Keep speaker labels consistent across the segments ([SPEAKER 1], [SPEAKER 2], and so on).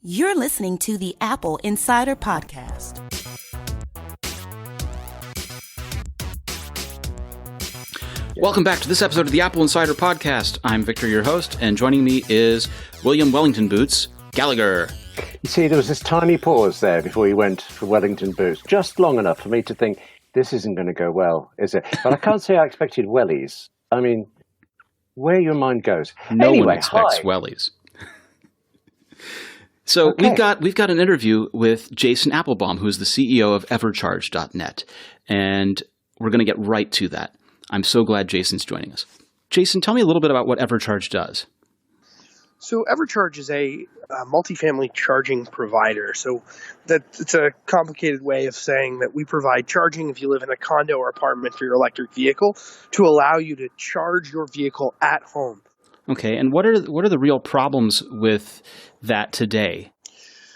[SPEAKER 1] You're listening to the Apple Insider Podcast.
[SPEAKER 2] Welcome back to this episode of the Apple Insider Podcast. I'm Victor, your host, and joining me is William Wellington Boots Gallagher.
[SPEAKER 3] You see, there was this tiny pause there before you went for Wellington Boots, just long enough for me to think, this isn't going to go well, is it? But I can't say I expected wellies. I mean, where your mind goes.
[SPEAKER 2] No one expects wellies. So okay. we've got an interview with Jason Appelbaum, who is the CEO of Evercharge.net, and we're going to get right to that. I'm so glad Jason's joining us. Jason, tell me a little bit about what Evercharge does.
[SPEAKER 4] So Evercharge is a multifamily charging provider. So it's a complicated way of saying that we provide charging if you live in a condo or apartment for your electric vehicle to allow you to charge your vehicle at home.
[SPEAKER 2] Okay, and what are the real problems with that today?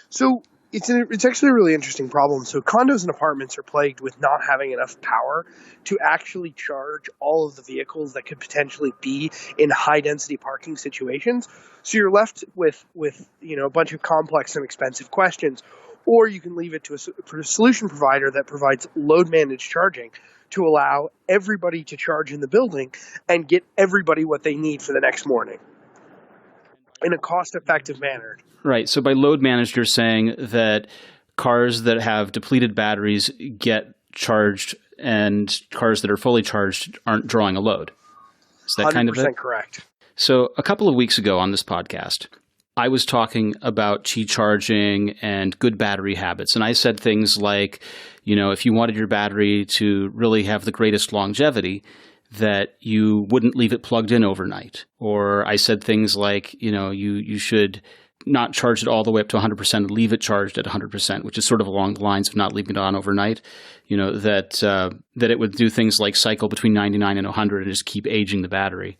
[SPEAKER 4] So it's actually a really interesting problem. So condos and apartments are plagued with not having enough power to actually charge all of the vehicles that could potentially be in high density parking situations. So you're left with a bunch of complex and expensive questions, or you can leave it to a solution provider that provides load managed charging to allow everybody to charge in the building and get everybody what they need for the next morning in a cost-effective manner.
[SPEAKER 2] Right. So by load managed, you're saying that cars that have depleted batteries get charged and cars that are fully charged aren't drawing a load. Is that kind of it?
[SPEAKER 4] 100% correct.
[SPEAKER 2] So a couple of weeks ago on this podcast, I was talking about Qi charging and good battery habits. And I said things like, if you wanted your battery to really have the greatest longevity, that you wouldn't leave it plugged in overnight. Or I said things like, you should not charge it all the way up to 100% and leave it charged at 100%, which is sort of along the lines of not leaving it on overnight. That it would do things like cycle between 99 and 100 and just keep aging the battery.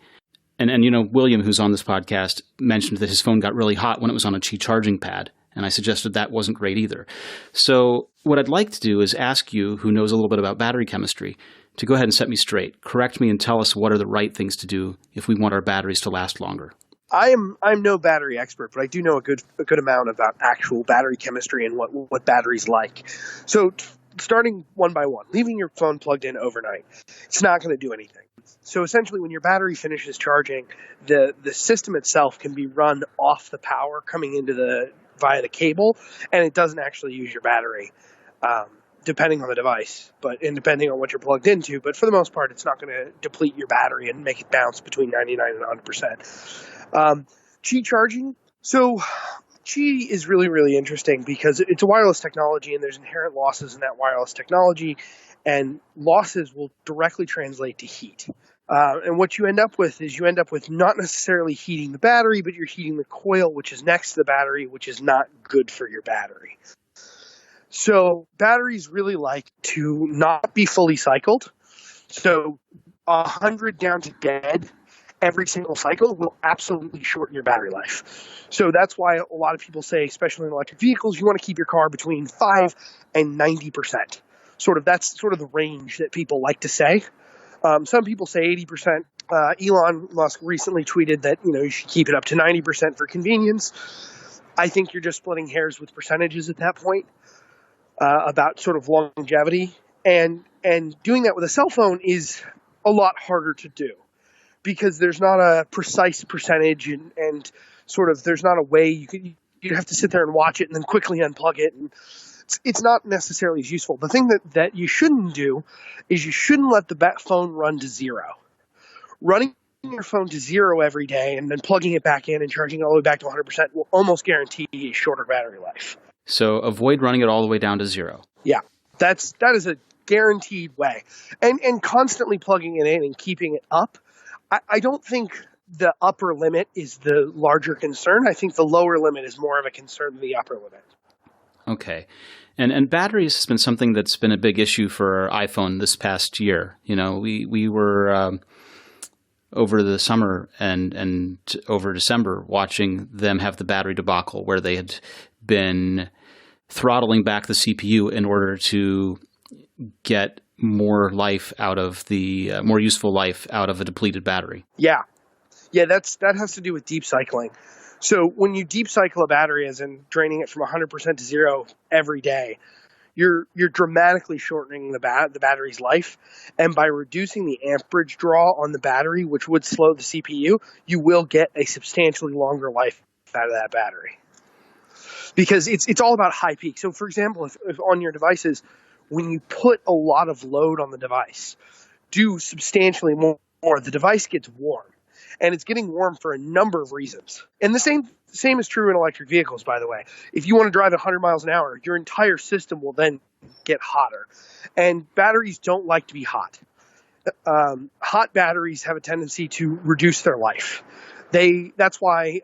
[SPEAKER 2] And William, who's on this podcast, mentioned that his phone got really hot when it was on a Qi charging pad. And I suggested that wasn't great either. So what I'd like to do is ask you, who knows a little bit about battery chemistry, to go ahead and set me straight. Correct me and tell us what are the right things to do if we want our batteries to last longer.
[SPEAKER 4] I'm no battery expert, but I do know a good amount about actual battery chemistry and what batteries like. So starting one by one, leaving your phone plugged in overnight, it's not going to do anything. So essentially, when your battery finishes charging, the system itself can be run off the power coming into via the cable, and it doesn't actually use your battery, depending on the device, and depending on what you're plugged into. But for the most part, it's not going to deplete your battery and make it bounce between 99 and 100%. Qi charging. So Qi is really, really interesting because it's a wireless technology, and there's inherent losses in that wireless technology, and losses will directly translate to heat. And what you end up with is not necessarily heating the battery, but you're heating the coil, which is next to the battery, which is not good for your battery. So batteries really like to not be fully cycled. So 100 down to dead every single cycle will absolutely shorten your battery life. So that's why a lot of people say, especially in electric vehicles, you want to keep your car between 5 and 90%. That's sort of the range that people like to say. Some people say 80%. Elon Musk recently tweeted that you should keep it up to 90% for convenience. I think you're just splitting hairs with percentages at that point about sort of longevity. And doing that with a cell phone is a lot harder to do because there's not a precise percentage and sort of there's not a way you'd have to sit there and watch it and then quickly unplug it. And it's not necessarily as useful. The thing that you shouldn't do is you shouldn't let the phone run to zero. Running your phone to zero every day and then plugging it back in and charging it all the way back to 100% will almost guarantee a shorter battery life.
[SPEAKER 2] So avoid running it all the way down to zero.
[SPEAKER 4] Yeah, that is a guaranteed way. And constantly plugging it in and keeping it up. I don't think the upper limit is the larger concern. I think the lower limit is more of a concern than the upper limit.
[SPEAKER 2] Okay. And batteries has been something that's been a big issue for our iPhone this past year. We were over the summer and over December watching them have the battery debacle where they had been throttling back the CPU in order to get more life out of more useful life out of a depleted battery.
[SPEAKER 4] Yeah, that has to do with deep cycling. So when you deep cycle a battery, as in draining it from 100% to zero every day, you're dramatically shortening the battery's life. And by reducing the amperage draw on the battery, which would slow the CPU, you will get a substantially longer life out of that battery. Because it's all about high peak. So for example, if on your devices, when you put a lot of load on the device, do substantially more, the device gets warm. And it's getting warm for a number of reasons. And the same is true in electric vehicles, by the way. If you want to drive 100 miles an hour, your entire system will then get hotter. And batteries don't like to be hot. Hot batteries have a tendency to reduce their life. That's why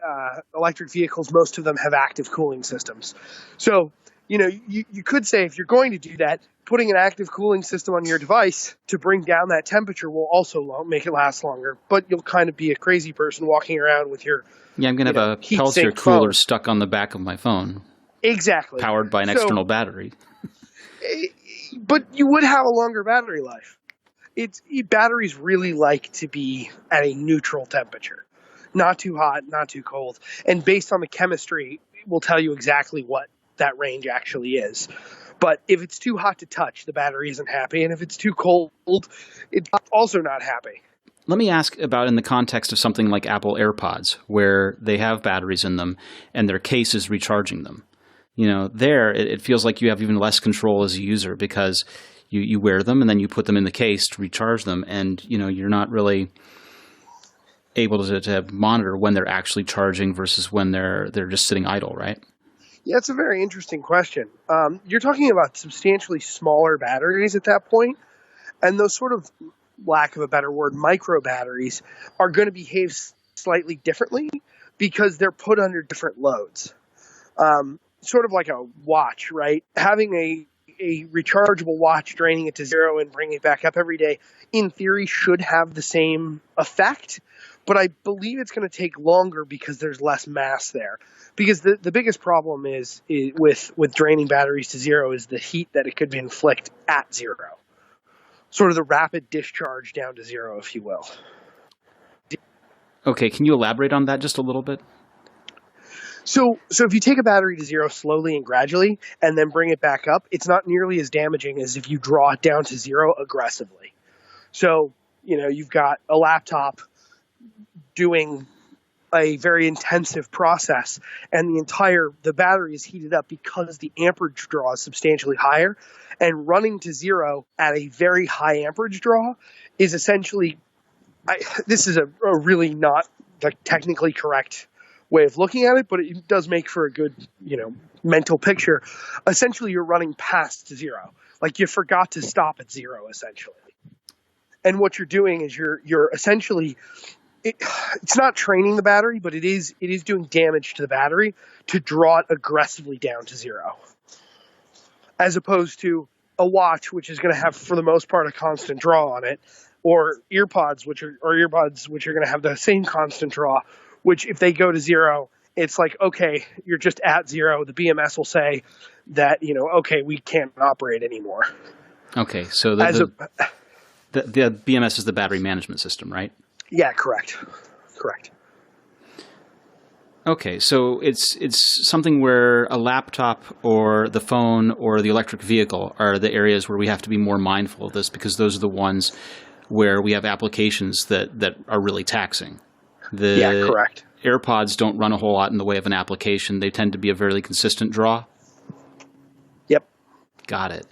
[SPEAKER 4] electric vehicles, most of them have active cooling systems. So, you could say if you're going to do that, putting an active cooling system on your device to bring down that temperature will also make it last longer. But you'll kind of be a crazy person walking around with your
[SPEAKER 2] I'm going to have a Peltier cooler stuck on the back of my phone.
[SPEAKER 4] Exactly.
[SPEAKER 2] Powered by an external battery.
[SPEAKER 4] But you would have a longer battery life. Batteries really like to be at a neutral temperature. Not too hot, not too cold. And based on the chemistry, it will tell you exactly what that range actually is. But if it's too hot to touch, the battery isn't happy. And if it's too cold, it's also not happy.
[SPEAKER 2] Let me ask about in the context of something like Apple AirPods, where they have batteries in them and their case is recharging them. There it feels like you have even less control as a user because you wear them and then you put them in the case to recharge them. And, you're not really able to monitor when they're actually charging versus when they're just sitting idle, right?
[SPEAKER 4] Yeah, it's a very interesting question. You're talking about substantially smaller batteries at that point, and those sort of, lack of a better word, micro batteries are going to behave slightly differently because they're put under different loads. Sort of like a watch, right? Having a rechargeable watch, draining it to zero and bringing it back up every day, in theory, should have the same effect. But I believe it's going to take longer because there's less mass there. Because the biggest problem is with draining batteries to zero is the heat that it could inflict at zero. Sort of the rapid discharge down to zero, if you will.
[SPEAKER 2] Okay, can you elaborate on that just a little bit?
[SPEAKER 4] So if you take a battery to zero slowly and gradually and then bring it back up, it's not nearly as damaging as if you draw it down to zero aggressively. So, you've got a laptop doing a very intensive process and the battery is heated up because the amperage draw is substantially higher, and running to zero at a very high amperage draw is essentially this is a really not the technically correct way of looking at it, but it does make for a good mental picture. Essentially you're running past zero, like you forgot to stop at zero essentially, and what you're doing is you're essentially it's not training the battery, but it is doing damage to the battery to draw it aggressively down to zero. As opposed to a watch, which is going to have, for the most part, a constant draw on it, or earpods, which are going to have the same constant draw, which if they go to zero, it's like, okay, you're just at zero. The BMS will say that, okay, we can't operate anymore.
[SPEAKER 2] Okay, so the BMS is the battery management system, right?
[SPEAKER 4] Yeah, correct.
[SPEAKER 2] Okay, so it's something where a laptop or the phone or the electric vehicle are the areas where we have to be more mindful of this because those are the ones where we have applications that are really taxing.
[SPEAKER 4] Yeah, correct.
[SPEAKER 2] AirPods don't run a whole lot in the way of an application. They tend to be a fairly consistent draw.
[SPEAKER 4] Yep.
[SPEAKER 2] Got it.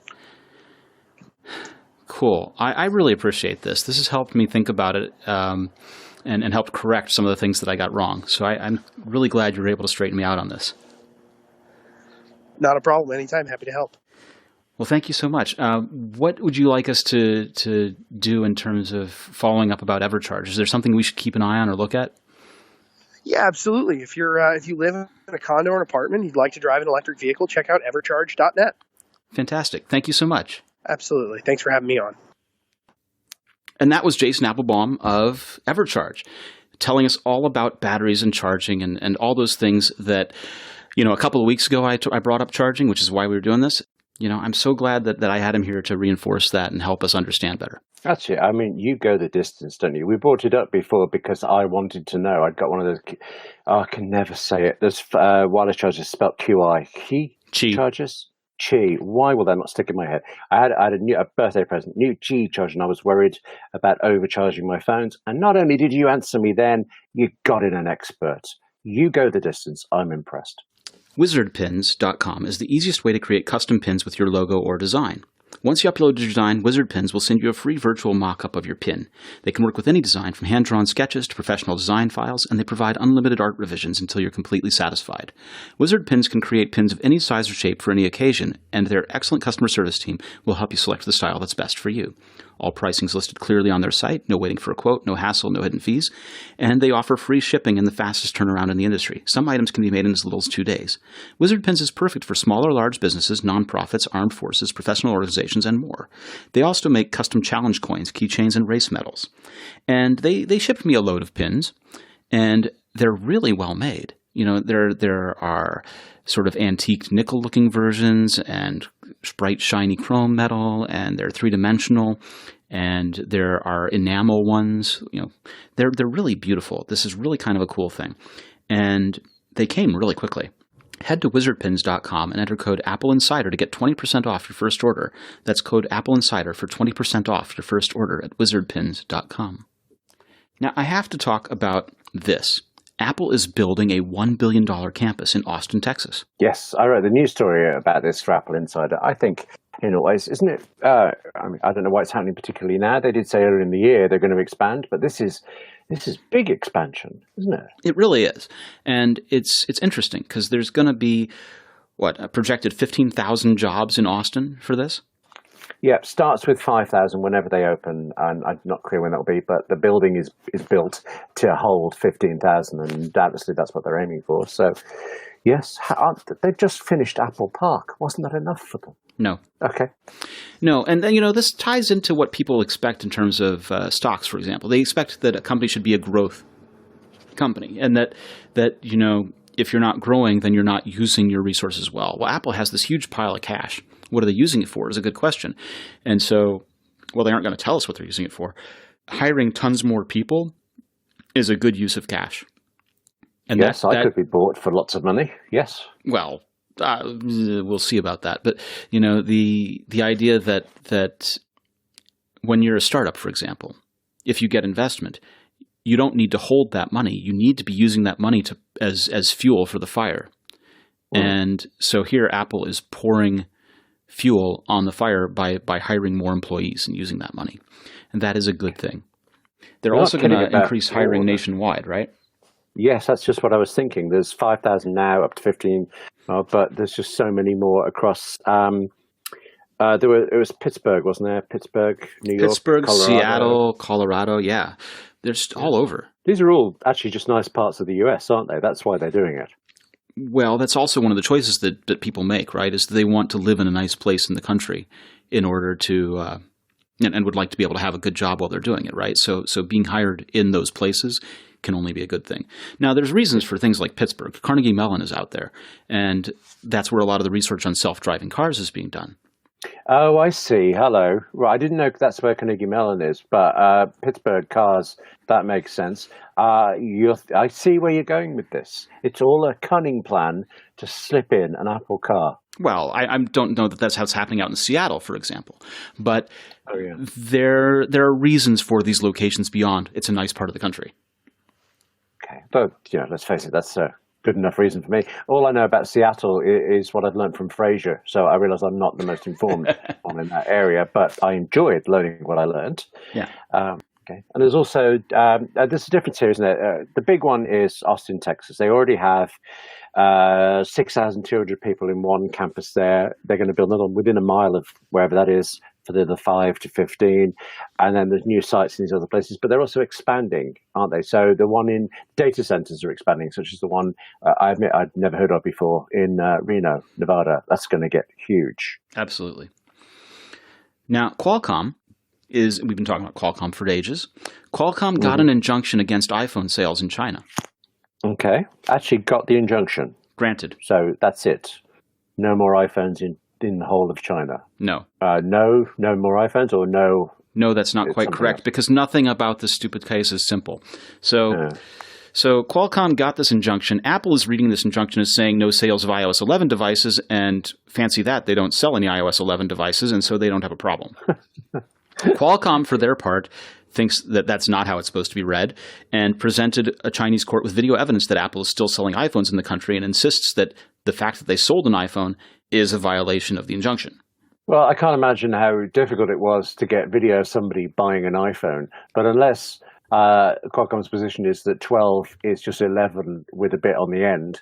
[SPEAKER 2] Cool. I really appreciate this. This has helped me think about it and helped correct some of the things that I got wrong. So I'm really glad you were able to straighten me out on this.
[SPEAKER 4] Not a problem. Anytime. Happy to help.
[SPEAKER 2] Well, thank you so much. What would you like us to do in terms of following up about EverCharge? Is there something we should keep an eye on or look at?
[SPEAKER 4] Yeah, absolutely. If you live in a condo or an apartment, you'd like to drive an electric vehicle, check out evercharge.net.
[SPEAKER 2] Fantastic. Thank you so much.
[SPEAKER 4] Absolutely. Thanks for having me on.
[SPEAKER 2] And that was Jason Appelbaum of EverCharge, telling us all about batteries and charging and all those things that, a couple of weeks ago I brought up charging, which is why we were doing this. I'm so glad that I had him here to reinforce that and help us understand better.
[SPEAKER 3] Actually, I mean, you go the distance, don't you? We brought it up before because I wanted to know. I'd got one of those. Oh, I can never say it. There's wireless chargers spelled QI. Qi
[SPEAKER 2] Qi.
[SPEAKER 3] chargers? Qi. Why will that not stick in my head? I had a birthday present, new Qi charger, and I was worried about overcharging my phones. And not only did you answer me then, you got in an expert. You go the distance. I'm impressed.
[SPEAKER 2] Wizardpins.com is the easiest way to create custom pins with your logo or design. Once you upload your design, Wizard Pins will send you a free virtual mock-up of your pin. They can work with any design, from hand-drawn sketches to professional design files, and they provide unlimited art revisions until you're completely satisfied. Wizard Pins can create pins of any size or shape for any occasion, and their excellent customer service team will help you select the style that's best for you. All pricing is listed clearly on their site, no waiting for a quote, no hassle, no hidden fees, and they offer free shipping and the fastest turnaround in the industry. Some items can be made in as little as 2 days. Wizard Pins is perfect for small or large businesses, nonprofits, armed forces, professional organizations, and more. They also make custom challenge coins, keychains, and race medals. And they shipped me a load of pins, and they're really well made. You know, there are sort of antique nickel-looking versions and bright, shiny chrome metal, and they're three-dimensional, and there are enamel ones. You know, they're really beautiful. This is really kind of a cool thing, and they came really quickly. Head to wizardpins.com and enter code AppleInsider to get 20% off your first order. That's code AppleInsider for 20% off your first order at wizardpins.com. Now, I have to talk about this. Apple is building a $1 billion campus in Austin, Texas.
[SPEAKER 3] Yes, I wrote the news story about this for Apple Insider. I think, in a ways, isn't it? I mean, I don't know why it's happening particularly now. They did say earlier in the year they're going to expand, but this is big expansion, isn't it?
[SPEAKER 2] It really is, and it's interesting because there's going to be a projected 15,000 jobs in Austin for this.
[SPEAKER 3] Yeah, starts with 5,000 whenever they open, and I'm not clear when that'll be, but the building is built to hold 15,000, and doubtlessly that's what they're aiming for. So, yes, they've just finished Apple Park. Wasn't that enough for them?
[SPEAKER 2] No.
[SPEAKER 3] Okay.
[SPEAKER 2] No, and then, this ties into what people expect in terms of stocks, for example. They expect that a company should be a growth company, and that if you're not growing, then you're not using your resources well. Well, Apple has this huge pile of cash. What are they using it for is a good question. And so, they aren't going to tell us what they're using it for. Hiring tons more people is a good use of cash. And
[SPEAKER 3] yes, I could be bought for lots of money. Yes.
[SPEAKER 2] Well, we'll see about that. But, the idea that when you're a startup, for example, if you get investment, you don't need to hold that money. You need to be using that money as fuel for the fire. And so here Apple is pouring fuel on the fire by hiring more employees and using that money. And that is a good thing. They're also going to increase hiring nationwide, right?
[SPEAKER 3] Yes, that's just what I was thinking. There's 5,000 now, up to 15, but there's just so many more across. It was Pittsburgh, wasn't there? Pittsburgh, New York,
[SPEAKER 2] Pittsburgh,
[SPEAKER 3] Colorado.
[SPEAKER 2] Seattle, Colorado. Yeah, they're just all over.
[SPEAKER 3] These are all actually just nice parts of the US, aren't they? That's why they're doing it.
[SPEAKER 2] Well, that's also one of the choices that people make, right? Is they want to live in a nice place in the country in order to, and would like to be able to have a good job while they're doing it, right? So being hired in those places can only be a good thing. Now, there's reasons for things like Pittsburgh. Carnegie Mellon is out there, and that's where a lot of the research on self-driving cars is being done.
[SPEAKER 3] Oh, I see. Hello. Right, I didn't know that's where Carnegie Mellon is, but Pittsburgh cars, that makes sense. I see where you're going with this. It's all a cunning plan to slip in an Apple car.
[SPEAKER 2] Well, I don't know that that's how it's happening out in Seattle, for example. But there are reasons for these locations beyond it's a nice part of the country.
[SPEAKER 3] Okay. But, let's face it, that's a good enough reason for me. All I know about Seattle is what I've learned from Frasier. So I realize I'm not the most informed one in that area, but I enjoyed learning what I learned.
[SPEAKER 2] Yeah.
[SPEAKER 3] Okay. And there's also, there's a difference here, isn't there? The big one is Austin, Texas. They already have 6,200 people in one campus there. They're going to build another one within a mile of wherever that is for the 5 to 15. And then there's new sites in these other places, but they're also expanding, aren't they? So the one in data centers are expanding, such as the one I admit I'd never heard of before in Reno, Nevada. That's going to get huge.
[SPEAKER 2] Absolutely. Now, Qualcomm we've been talking about Qualcomm for ages. Qualcomm got an injunction against iPhone sales in China.
[SPEAKER 3] Okay. Actually got the injunction.
[SPEAKER 2] Granted.
[SPEAKER 3] So that's it. No more iPhones in the whole of China.
[SPEAKER 2] No.
[SPEAKER 3] No more iPhones, or no
[SPEAKER 2] No, that's not
[SPEAKER 3] It's
[SPEAKER 2] quite
[SPEAKER 3] something
[SPEAKER 2] correct
[SPEAKER 3] else.
[SPEAKER 2] because nothing about this stupid case is simple. So Qualcomm got this injunction. Apple is reading this injunction as saying no sales of iOS 11 devices, and fancy that, they don't sell any iOS 11 devices, and so they don't have a problem. Qualcomm, for their part, thinks that that's not how it's supposed to be read and presented a Chinese court with video evidence that Apple is still selling iPhones in the country and insists that the fact that they sold an iPhone is a violation of the injunction.
[SPEAKER 3] Well, I can't imagine how difficult it was to get video of somebody buying an iPhone, but unless Qualcomm's position is that 12 is just 11 with a bit on the end,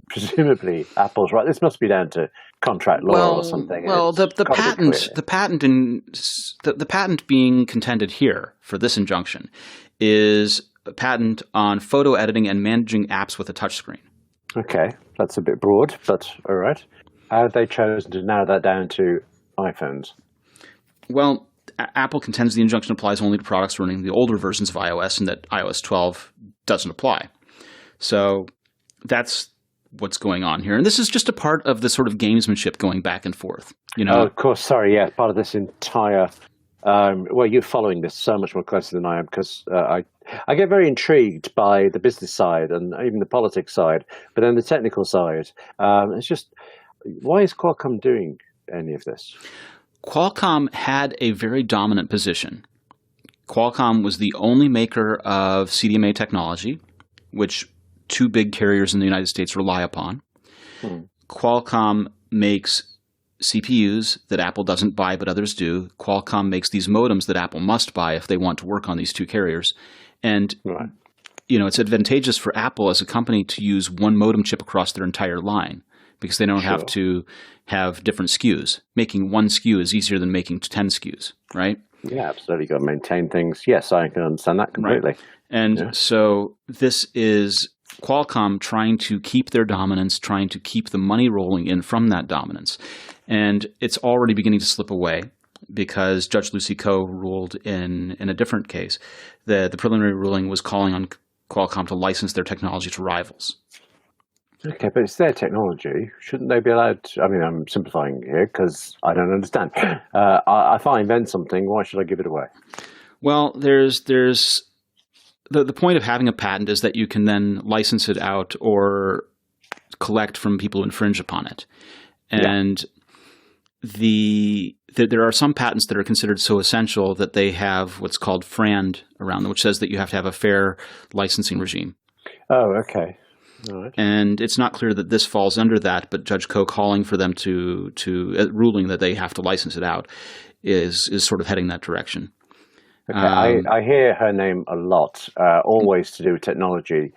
[SPEAKER 3] presumably Apple's right. This must be down to contract law or something.
[SPEAKER 2] Well, the patent being contended here for this injunction is a patent on photo editing and managing apps with a touchscreen.
[SPEAKER 3] Okay, that's a bit broad, but all right. How have they chosen to narrow that down to iPhones?
[SPEAKER 2] Well, Apple contends the injunction applies only to products running the older versions of iOS and that iOS 12 doesn't apply. So that's what's going on here. And this is just a part of the sort of gamesmanship going back and forth.
[SPEAKER 3] Oh, of course. Sorry. Yeah, part of this entire well, you're following this so much more closely than I am because I get very intrigued by the business side and even the politics side, but then the technical side. It's just, why is Qualcomm doing any of this?
[SPEAKER 2] Qualcomm had a very dominant position. Qualcomm was the only maker of CDMA technology, which two big carriers in the United States rely upon. Qualcomm makes CPUs that Apple doesn't buy but others do. Qualcomm makes these modems that Apple must buy if they want to work on these two carriers. And it's advantageous for Apple as a company to use one modem chip across their entire line because they don't have to have different SKUs. Making one SKU is easier than making 10 SKUs, right?
[SPEAKER 3] Yeah, absolutely. You've got to maintain things. Yes, I can understand that completely.
[SPEAKER 2] Right. And so this is Qualcomm trying to keep their dominance, trying to keep the money rolling in from that dominance. And it's already beginning to slip away because Judge Lucy Koh ruled in a different case. The preliminary ruling was calling on Qualcomm to license their technology to rivals.
[SPEAKER 3] Okay, but it's their technology. Shouldn't they be allowed to, I mean, I'm simplifying here because I don't understand. If I invent something, why should I give it away?
[SPEAKER 2] Well, there's the point of having a patent is that you can then license it out or collect from people who infringe upon it. And there are some patents that are considered so essential that they have what's called FRAND around them, which says that you have to have a fair licensing regime.
[SPEAKER 3] Oh, okay. All right.
[SPEAKER 2] And it's not clear that this falls under that, but Judge Koh calling for them to ruling that they have to license it out is sort of heading that direction.
[SPEAKER 3] Okay, I hear her name a lot, always to do with technology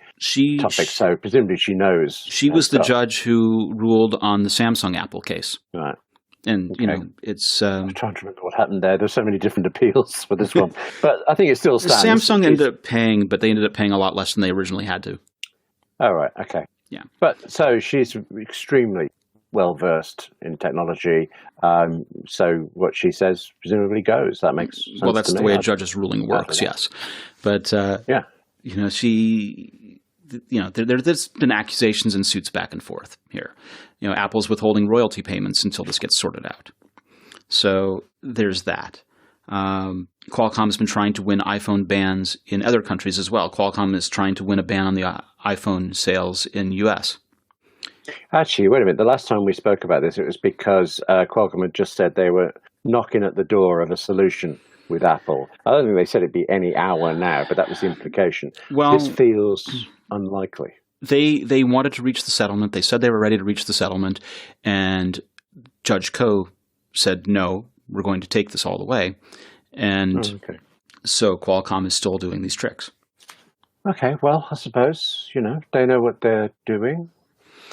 [SPEAKER 3] topics, so presumably she knows.
[SPEAKER 2] She was the judge who ruled on the Samsung Apple case.
[SPEAKER 3] Right.
[SPEAKER 2] And, it's...
[SPEAKER 3] I'm trying to remember what happened there. There's so many different appeals for this one. But I think it still stands.
[SPEAKER 2] Samsung ended up paying, but they ended up paying a lot less than they originally had to.
[SPEAKER 3] Oh, right. Okay.
[SPEAKER 2] Yeah.
[SPEAKER 3] But so she's extremely well-versed in technology. So what she says presumably goes. That makes sense.
[SPEAKER 2] Well, that's
[SPEAKER 3] to
[SPEAKER 2] the
[SPEAKER 3] me.
[SPEAKER 2] way a judge's ruling works, yes. But, there's been accusations and suits back and forth here. Apple's withholding royalty payments until this gets sorted out. So there's that. Qualcomm has been trying to win iPhone bans in other countries as well. Qualcomm is trying to win a ban on the iPhone sales in U.S.
[SPEAKER 3] Actually, wait a minute. The last time we spoke about this, it was because Qualcomm had just said they were knocking at the door of a solution with Apple. I don't think they said it'd be any hour now, but that was the implication.
[SPEAKER 2] Well,
[SPEAKER 3] this feels unlikely.
[SPEAKER 2] They wanted to reach the settlement. They said they were ready to reach the settlement, and Judge Koh said, no, we're going to take this all the way. And so Qualcomm is still doing these tricks.
[SPEAKER 3] Okay, well, I suppose, they know what they're doing,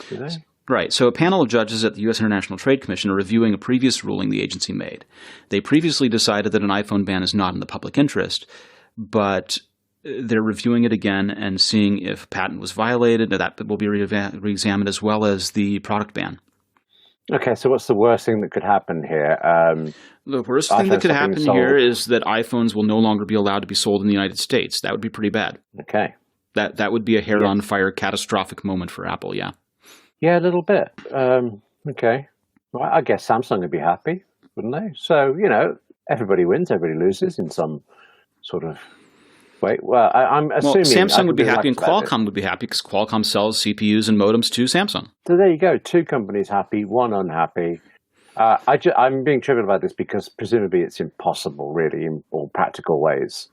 [SPEAKER 3] do they?
[SPEAKER 2] Right. So a panel of judges at the U.S. International Trade Commission are reviewing a previous ruling the agency made. They previously decided that an iPhone ban is not in the public interest, but they're reviewing it again and seeing if a patent was violated. That will be re-examined as well as the product ban.
[SPEAKER 3] Okay, so what's the worst thing that could happen here?
[SPEAKER 2] The worst thing that could happen here is that iPhones will no longer be allowed to be sold in the United States. That would be pretty bad.
[SPEAKER 3] Okay.
[SPEAKER 2] That would be a hair-on-fire catastrophic moment for Apple, yeah.
[SPEAKER 3] Yeah, a little bit. Okay. Well, I guess Samsung would be happy, wouldn't they? So, everybody wins, everybody loses in some sort of way. Well, I'm assuming
[SPEAKER 2] Samsung would be happy and Qualcomm would be happy because Qualcomm sells CPUs and modems to Samsung.
[SPEAKER 3] So there you go. Two companies happy, one unhappy. I'm being trivial about this because presumably it's impossible, really, in all practical ways,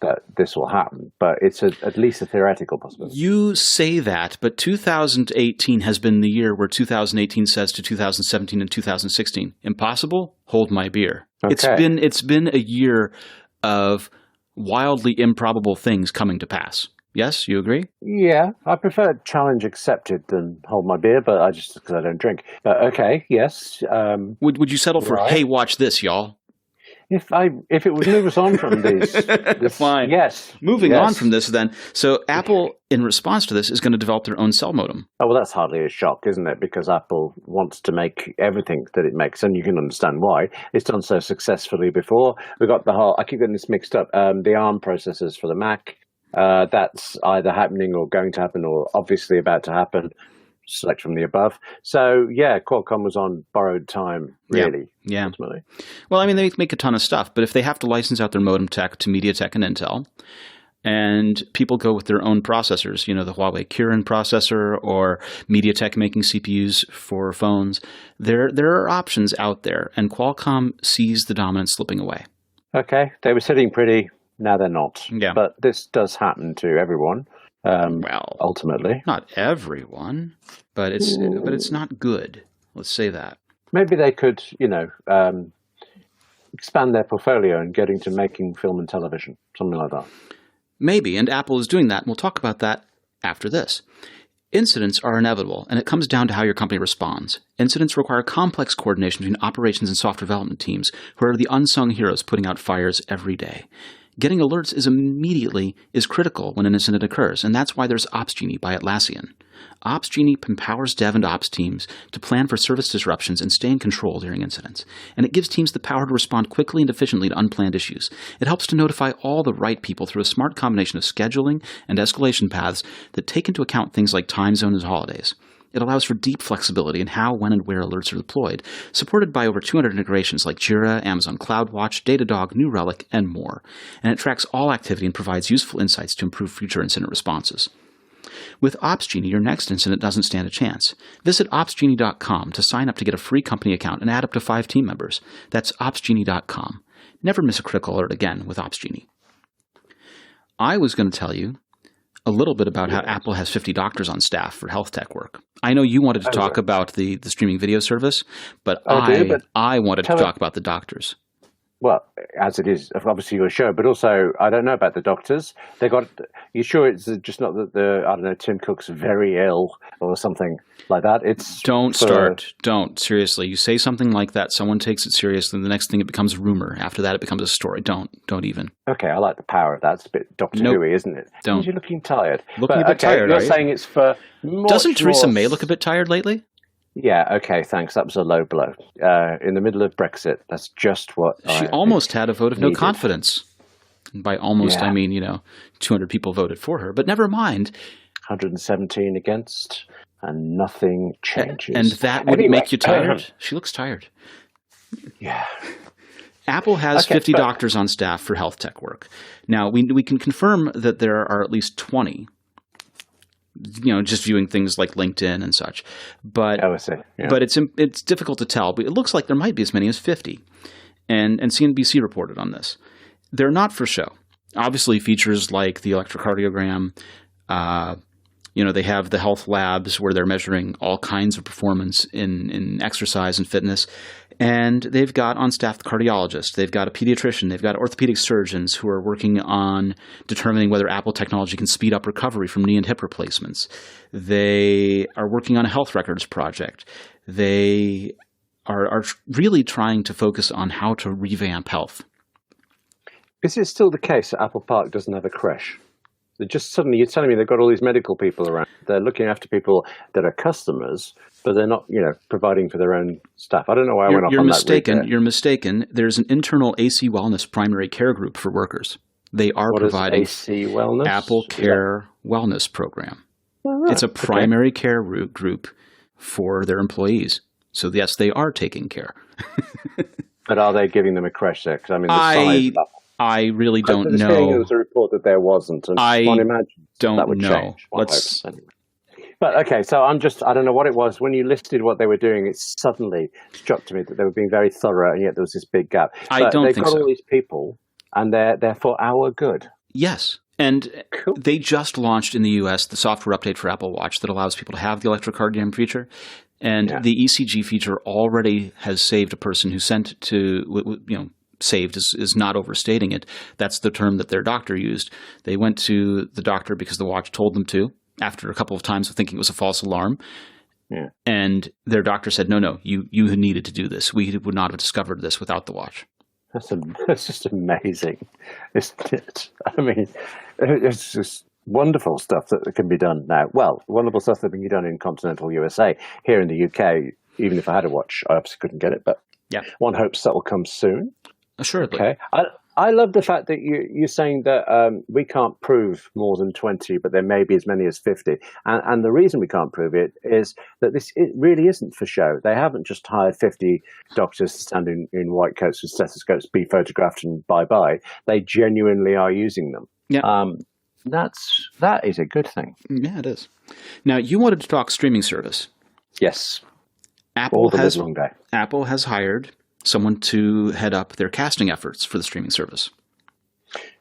[SPEAKER 3] that this will happen. But it's at least a theoretical possibility.
[SPEAKER 2] You say that, but 2018 has been the year where 2018 says to 2017 and 2016, impossible? Hold my beer.
[SPEAKER 3] Okay.
[SPEAKER 2] It's been a year of wildly improbable things coming to pass. Yes, you agree?
[SPEAKER 3] Yeah, I prefer challenge accepted than hold my beer, but because I don't drink. But okay, yes.
[SPEAKER 2] Would you settle for, hey, watch this, y'all?
[SPEAKER 3] If it would move us on from this
[SPEAKER 2] fine.
[SPEAKER 3] Yes.
[SPEAKER 2] Moving on from this, then. So Apple, in response to this, is going to develop their own cell modem.
[SPEAKER 3] Oh, well, that's hardly a shock, isn't it? Because Apple wants to make everything that it makes, and you can understand why. It's done so successfully before. We've got I keep getting this mixed up, the ARM processors for the Mac. That's either happening or going to happen or obviously about to happen. Select from the above. So, yeah, Qualcomm was on borrowed time, really.
[SPEAKER 2] Yeah.
[SPEAKER 3] Ultimately.
[SPEAKER 2] Well, I mean, they make a ton of stuff, but if they have to license out their modem tech to MediaTek and Intel, and people go with their own processors, the Huawei Kirin processor or MediaTek making CPUs for phones, there are options out there, and Qualcomm sees the dominance slipping away.
[SPEAKER 3] Okay, they were sitting pretty. Now they're not.
[SPEAKER 2] Yeah.
[SPEAKER 3] But this does happen to everyone. Ultimately,
[SPEAKER 2] not everyone, but it's not good. Let's say that.
[SPEAKER 3] Maybe they could, expand their portfolio and get into making film and television, something like that.
[SPEAKER 2] Maybe, and Apple is doing that, and we'll talk about that after this. Incidents are inevitable, and it comes down to how your company responds. Incidents require complex coordination between operations and software development teams, who are the unsung heroes putting out fires every day. Getting alerts is critical when an incident occurs, and that's why there's OpsGenie by Atlassian. OpsGenie empowers dev and ops teams to plan for service disruptions and stay in control during incidents. And it gives teams the power to respond quickly and efficiently to unplanned issues. It helps to notify all the right people through a smart combination of scheduling and escalation paths that take into account things like time zones and holidays. It allows for deep flexibility in how, when, and where alerts are deployed, supported by over 200 integrations like Jira, Amazon CloudWatch, Datadog, New Relic, and more. And it tracks all activity and provides useful insights to improve future incident responses. With OpsGenie, your next incident doesn't stand a chance. Visit opsgenie.com to sign up to get a free company account and add up to 5 team members. That's opsgenie.com. Never miss a critical alert again with OpsGenie. I was going to tell you a little bit about how Apple has 50 doctors on staff for health tech work. I know you wanted to talk about the streaming video service, but I wanted to talk about the doctors.
[SPEAKER 3] Well, as it is, obviously your show, but also I don't know about the doctors. You sure it's just not that Tim Cook's very ill or something like that? Don't
[SPEAKER 2] seriously. You say something like that, someone takes it seriously, and the next thing it becomes a rumor. After that, it becomes a story. Don't even.
[SPEAKER 3] Okay, I like the power of that. It's a bit Doctor Who-y, isn't it?
[SPEAKER 2] Don't.
[SPEAKER 3] You're looking tired.
[SPEAKER 2] Looking a bit tired,
[SPEAKER 3] you're saying it's for
[SPEAKER 2] Doesn't Theresa May look a bit tired lately?
[SPEAKER 3] Yeah, okay, thanks. That was a low blow. In the middle of Brexit, that's just what
[SPEAKER 2] she almost had a vote of no confidence. And by almost, I mean, 200 people voted for her. But never mind.
[SPEAKER 3] 117 against, and nothing changes.
[SPEAKER 2] And that wouldn't make you tired? She looks tired.
[SPEAKER 3] Yeah.
[SPEAKER 2] Apple has 50 doctors on staff for health tech work. Now, we can confirm that there are at least 20. Just viewing things like LinkedIn and such. But but it's difficult to tell. But it looks like there might be as many as 50. And CNBC reported on this. They're not for show. Obviously, features like the electrocardiogram, they have the health labs where they're measuring all kinds of performance in exercise and fitness. And they've got on staff the cardiologist. They've got a pediatrician. They've got orthopedic surgeons who are working on determining whether Apple technology can speed up recovery from knee and hip replacements. They are working on a health records project. They are really trying to focus on how to revamp health.
[SPEAKER 3] Is it still the case that Apple Park doesn't have a creche? Suddenly you're telling me they've got all these medical people around. They're looking after people that are customers, but they're not, providing for their own staff. I don't know why I went off on that route there.
[SPEAKER 2] You're mistaken. There's an internal AC Wellness primary care group for workers. They are providing
[SPEAKER 3] AC Wellness?
[SPEAKER 2] Apple Care Wellness Program.
[SPEAKER 3] Oh,
[SPEAKER 2] it's a primary care group for their employees. So yes, they are taking care.
[SPEAKER 3] But are they giving them a crash there? Because I mean, the size of Apple.
[SPEAKER 2] I really don't know.
[SPEAKER 3] There was a report that there wasn't, and
[SPEAKER 2] I
[SPEAKER 3] can't imagine
[SPEAKER 2] don't
[SPEAKER 3] that would
[SPEAKER 2] know.
[SPEAKER 3] change. Anyway. But okay, so I don't know what it was. When you listed what they were doing, it suddenly struck to me that they were being very thorough, and yet there was this big gap.
[SPEAKER 2] I don't think so.
[SPEAKER 3] They've got all these people, and they're for our good.
[SPEAKER 2] Yes. And
[SPEAKER 3] cool.
[SPEAKER 2] They just launched in the US the software update for Apple Watch that allows people to have the electrocardiogram feature. And the ECG feature already has saved a person who sent to, saved is not overstating it. That's the term that their doctor used. They went to the doctor because the watch told them to, after a couple of times of thinking it was a false alarm. Yeah. And their doctor said, no, you needed to do this. We would not have discovered this without the watch.
[SPEAKER 3] That's just amazing, isn't it? I mean, it's just wonderful stuff that can be done now. Well, wonderful stuff that can be done in continental USA. Here in the UK, even if I had a watch, I obviously couldn't get it, but one hopes that will come soon.
[SPEAKER 2] Assuredly.
[SPEAKER 3] Okay. I love the fact that you're saying that we can't prove more than 20, but there may be as many as 50. And the reason we can't prove it is that it really isn't for show. They haven't just hired 50 doctors to stand in white coats with stethoscopes, be photographed, and bye-bye. They genuinely are using them.
[SPEAKER 2] Yeah.
[SPEAKER 3] That is a good thing.
[SPEAKER 2] Yeah, it is. Now, you wanted to talk streaming service.
[SPEAKER 3] Yes.
[SPEAKER 2] Apple has hired someone to head up their casting efforts for the streaming service.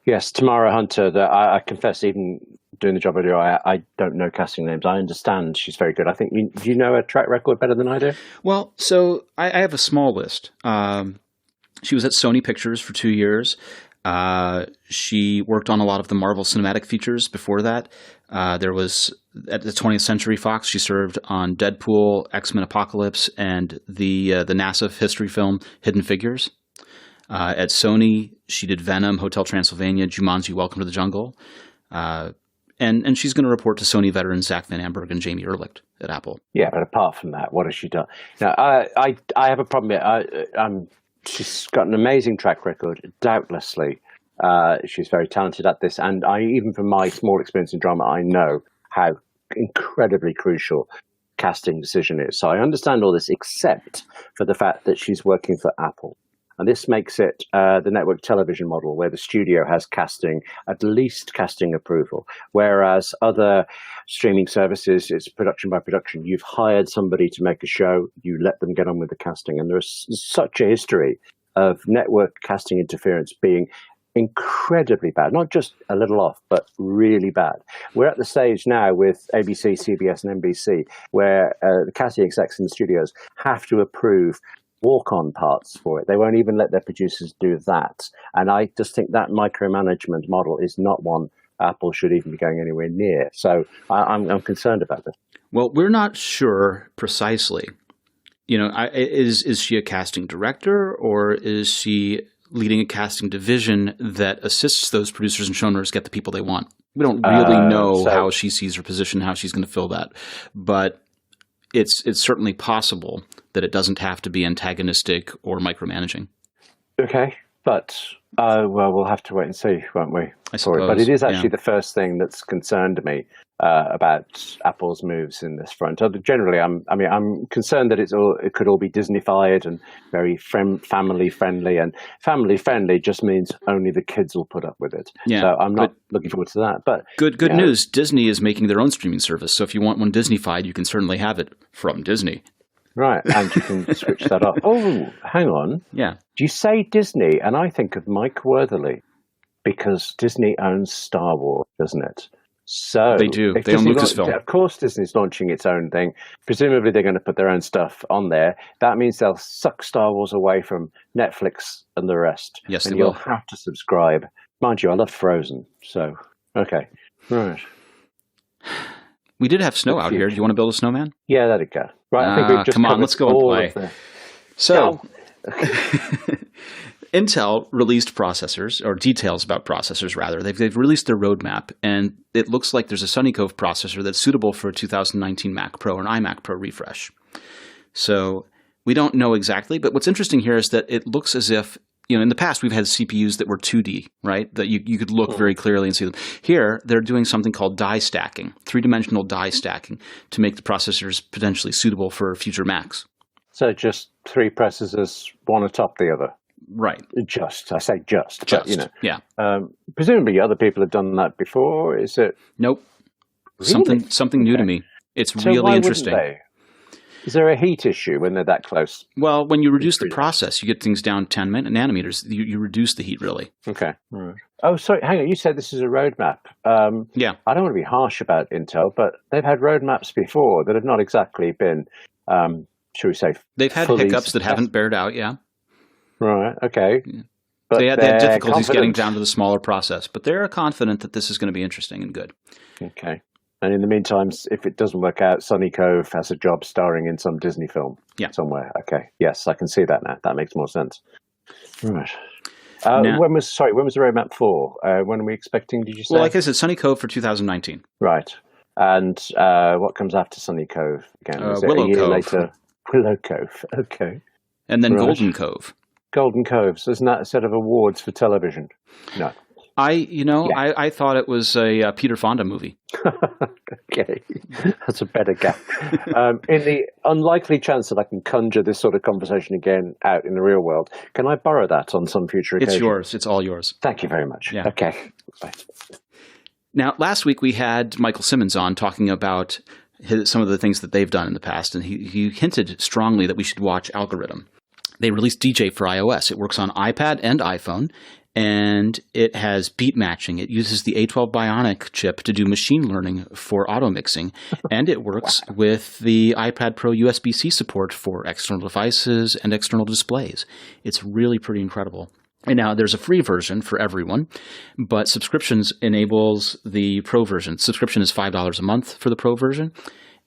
[SPEAKER 3] Yes, Tamara Hunter. I confess, even doing the job I do, I don't know casting names. I understand she's very good. I think, do you know her track record better than I do?
[SPEAKER 2] Well, so I have a small list. She was at Sony Pictures for 2 years. She worked on a lot of the Marvel Cinematic features before that. There was, at the 20th Century Fox, she served on Deadpool, X-Men Apocalypse, and the NASA history film Hidden Figures. At Sony, she did Venom, Hotel Transylvania, Jumanji, Welcome to the Jungle. And she's going to report to Sony veterans Zach Van Amberg and Jamie Ehrlicht at Apple. Yeah,
[SPEAKER 3] but apart from that, what has she done? Now, I have a problem here. She's got an amazing track record, doubtlessly. She's very talented at this. And even from my small experience in drama, I know how incredibly crucial casting decision is. So I understand all this, except for the fact that she's working for Apple. And this makes it the network television model where the studio has casting, at least casting approval. Whereas other streaming services, it's production by production. You've hired somebody to make a show, you let them get on with the casting. And there's such a history of network casting interference being incredibly bad, not just a little off, but really bad. We're at the stage now with ABC, CBS, and NBC where the casting execs in the studios have to approve walk-on parts for it. They won't even let their producers do that. And I just think that micromanagement model is not one Apple should even be going anywhere near. So I'm concerned about this.
[SPEAKER 2] Well, we're not sure precisely. Is she a casting director, or is she leading a casting division that assists those producers and showrunners get the people they want? We don't really know how she sees her position, how she's going to fill that. But it's certainly possible that it doesn't have to be antagonistic or micromanaging. Okay,
[SPEAKER 3] but we'll have to wait and see, won't we?
[SPEAKER 2] I suppose.
[SPEAKER 3] But it is actually the first thing that's concerned me about Apple's moves in this front. Generally, I'm concerned that it could all be Disneyfied and very family friendly, and family friendly just means only the kids will put up with it. Yeah, so I'm not looking forward to that. But
[SPEAKER 2] good news: Disney is making their own streaming service. So if you want one Disneyfied, you can certainly have it from Disney.
[SPEAKER 3] Right, and you can switch that up. Oh, hang on.
[SPEAKER 2] Yeah.
[SPEAKER 3] Do you say Disney? And I think of Mike Wortherly, because Disney owns Star Wars, doesn't it? So
[SPEAKER 2] they do. They own Lucasfilm.
[SPEAKER 3] Of course, Disney's launching its own thing. Presumably, they're going to put their own stuff on there. That means they'll suck Star Wars away from Netflix and the rest.
[SPEAKER 2] Yes,
[SPEAKER 3] and
[SPEAKER 2] they will.
[SPEAKER 3] You'll have to subscribe. Mind you, I love Frozen. So, okay. Right.
[SPEAKER 2] We did have snow out here. Do you want to build a snowman?
[SPEAKER 3] Yeah, that'd go. Right, I think we've just
[SPEAKER 2] come on, let's go and play. So, Intel released processors, or details about processors rather. They've released their roadmap, and it looks like there's a Sunny Cove processor that's suitable for a 2019 Mac Pro or an iMac Pro refresh. So we don't know exactly, but what's interesting here is that it looks as if, in the past we've had CPUs that were 2D, right? That you could look very clearly and see them. Here, they're doing something called die stacking, three-dimensional die stacking, to make the processors potentially suitable for future Macs.
[SPEAKER 3] So just 3 processors, one atop the other.
[SPEAKER 2] Right.
[SPEAKER 3] I say just, but
[SPEAKER 2] yeah.
[SPEAKER 3] Presumably other people have done that before. Is it?
[SPEAKER 2] Nope.
[SPEAKER 3] Really?
[SPEAKER 2] Something new to me. It's
[SPEAKER 3] So
[SPEAKER 2] really
[SPEAKER 3] why
[SPEAKER 2] interesting.
[SPEAKER 3] wouldn't they? Is there a heat issue when they're that close?
[SPEAKER 2] Well, when you reduce the process, you get things down 10 nanometers. You reduce the heat, really.
[SPEAKER 3] Okay. Right. Oh, sorry. Hang on. You said this is a roadmap.
[SPEAKER 2] Yeah.
[SPEAKER 3] I don't want to be harsh about Intel, but they've had roadmaps before that have not exactly been, shall we say,
[SPEAKER 2] they've had hiccups that haven't bared out, yeah.
[SPEAKER 3] Right, okay.
[SPEAKER 2] Yeah.
[SPEAKER 3] But
[SPEAKER 2] they had difficulties getting
[SPEAKER 3] confident.
[SPEAKER 2] down to the smaller process, but they're confident that this is going to be interesting and good.
[SPEAKER 3] Okay. And in the meantime, if it doesn't work out, Sonny Cove has a job starring in some Disney film somewhere. Okay. Yes, I can see that now. That makes more sense. Right. When was the roadmap for? When are we expecting, did you say?
[SPEAKER 2] Well, like I said, Sonny Cove for 2019.
[SPEAKER 3] Right. And what comes after Sunny Cove again? Is it
[SPEAKER 2] Willow
[SPEAKER 3] a year
[SPEAKER 2] Cove.
[SPEAKER 3] Later? Willow Cove. Okay.
[SPEAKER 2] And then
[SPEAKER 3] Right.
[SPEAKER 2] Golden Cove.
[SPEAKER 3] Golden Cove. So isn't that a set of awards for television? No.
[SPEAKER 2] I thought it was a Peter Fonda movie.
[SPEAKER 3] Okay. That's a better gap. In the unlikely chance that I can conjure this sort of conversation again out in the real world, can I borrow that on some future occasion?
[SPEAKER 2] It's yours. It's all yours.
[SPEAKER 3] Thank you very much.
[SPEAKER 2] Yeah.
[SPEAKER 3] Okay. Bye.
[SPEAKER 2] Now, last week we had Michael Simmons on talking about some of the things that they've done in the past, and he hinted strongly that we should watch Algorithm. They released DJ for iOS. It works on iPad and iPhone, and it has beat matching. It uses the A12 Bionic chip to do machine learning for auto mixing, and it works with the iPad Pro USB-C support for external devices and external displays. It's really pretty incredible. And now there's a free version for everyone, but subscriptions enables the Pro version. Subscription is $5 a month for the Pro version,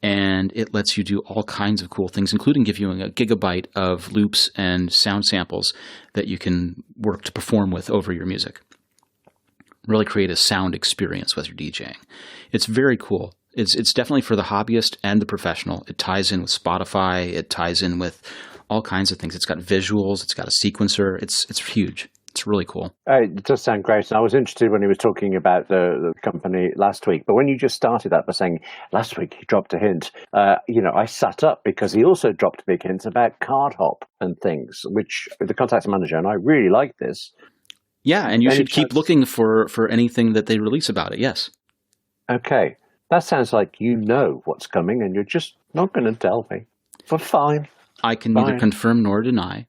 [SPEAKER 2] and it lets you do all kinds of cool things, including give you a gigabyte of loops and sound samples that you can work to perform with over your music. Really create a sound experience with your DJing. It's very cool. It's definitely for the hobbyist and the professional. It ties in with Spotify. It ties in with all kinds of things. It's got visuals. It's got a sequencer. It's huge. It's really cool.
[SPEAKER 3] It does sound great. And I was interested when he was talking about the company last week. But when you just started that by saying last week he dropped a hint, I sat up because he also dropped big hints about card hop and things, which the contact manager, and I really like this.
[SPEAKER 2] Yeah, and you should keep looking for anything that they release about it. Yes.
[SPEAKER 3] Okay. That sounds like you know what's coming and you're just not going to tell me. But fine.
[SPEAKER 2] I can neither confirm nor deny.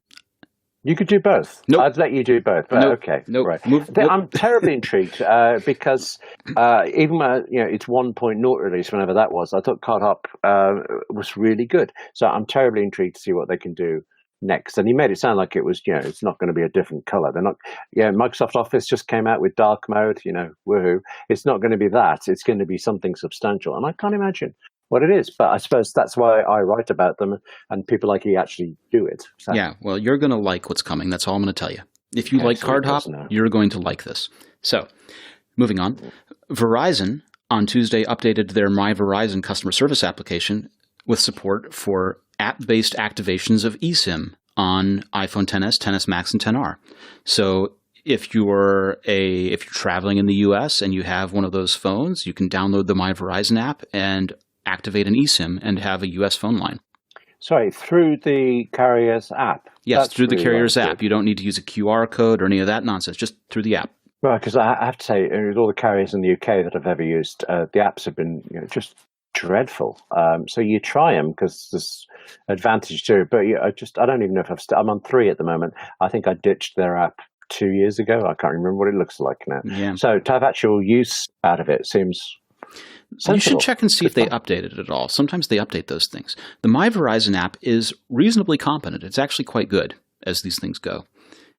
[SPEAKER 3] You could do both.
[SPEAKER 2] Nope.
[SPEAKER 3] I'd let you do both. But
[SPEAKER 2] Nope.
[SPEAKER 3] Okay.
[SPEAKER 2] Nope.
[SPEAKER 3] Right.
[SPEAKER 2] Move.
[SPEAKER 3] I'm terribly intrigued because even when it's 1.0 release, whenever that was, I thought Card Hop was really good. So I'm terribly intrigued to see what they can do next. And he made it sound like it was, it's not going to be a different color. They're not. Microsoft Office just came out with dark mode. Woohoo! It's not going to be that. It's going to be something substantial, and I can't imagine what it is, but I suppose that's why I write about them, and people like you actually do it. So.
[SPEAKER 2] Yeah, well, you're going to like what's coming. That's all I'm going to tell you. If you like Card Hop, you're going to like this. So, moving on. Verizon on Tuesday updated their My Verizon customer service application with support for app-based activations of eSIM on iPhone XS, XS Max, and XR. So if you're traveling in the US and you have one of those phones, you can download the My Verizon app and activate an eSIM and have a US phone line.
[SPEAKER 3] Sorry, through the carrier's app?
[SPEAKER 2] Yes,
[SPEAKER 3] That's
[SPEAKER 2] through the
[SPEAKER 3] really
[SPEAKER 2] carrier's
[SPEAKER 3] good.
[SPEAKER 2] app. You don't need to use a QR code or any of that nonsense, just through the app.
[SPEAKER 3] Right, because I have to say, with all the carriers in the UK that I've ever used, the apps have been just dreadful. So you try them because there's advantage to it, but I don't even know if I'm on 3 at the moment. I think I ditched their app 2 years ago. I can't remember what it looks like now.
[SPEAKER 2] Yeah.
[SPEAKER 3] So to have actual use out of it seems sensible.
[SPEAKER 2] You should check and see if they updated it at all. Sometimes they update those things. The My Verizon app is reasonably competent. It's actually quite good as these things go.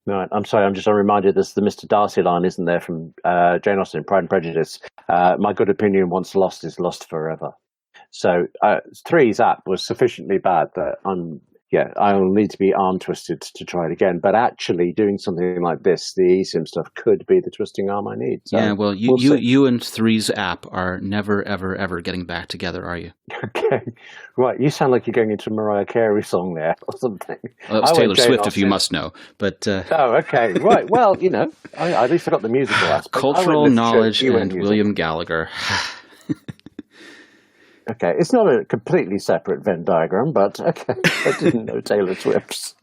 [SPEAKER 3] No, I'm sorry. I'm just reminded there's the Mr. Darcy line, isn't there, from Jane Austen, Pride and Prejudice. My good opinion once lost is lost forever. So 3's app was sufficiently bad that I'll need to be arm twisted to try it again. But actually doing something like this, the eSIM stuff, could be the twisting arm I need. So
[SPEAKER 2] yeah, well, you and 3's app are never, ever, ever getting back together, are you?
[SPEAKER 3] Okay. Right. You sound like you're going into a Mariah Carey song there or something.
[SPEAKER 2] Well, that was Taylor Swift, if you must know. But
[SPEAKER 3] oh, okay. Right. Well, at least I got the musical aspect.
[SPEAKER 2] Cultural knowledge and William Gallagher.
[SPEAKER 3] Okay, it's not a completely separate Venn diagram, but okay, I didn't know Taylor Swift's.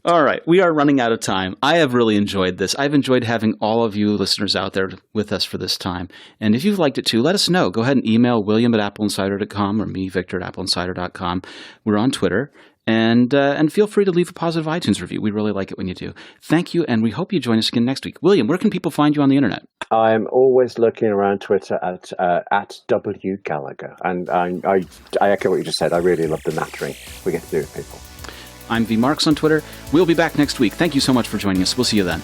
[SPEAKER 2] All right, we are running out of time. I have really enjoyed this. I've enjoyed having all of you listeners out there with us for this time. And if you've liked it too, let us know. Go ahead and email william@appleinsider.com or me, Victor@appleinsider.com. We're on Twitter. And feel free to leave a positive iTunes review. We really like it when you do. Thank you, and we hope you join us again next week. William, where can people find you on the internet?
[SPEAKER 3] I'm always looking around Twitter at W Gallagher. And I echo what you just said. I really love the nattering we get to do with people.
[SPEAKER 2] I'm V Marks on Twitter. We'll be back next week. Thank you so much for joining us. We'll see you then.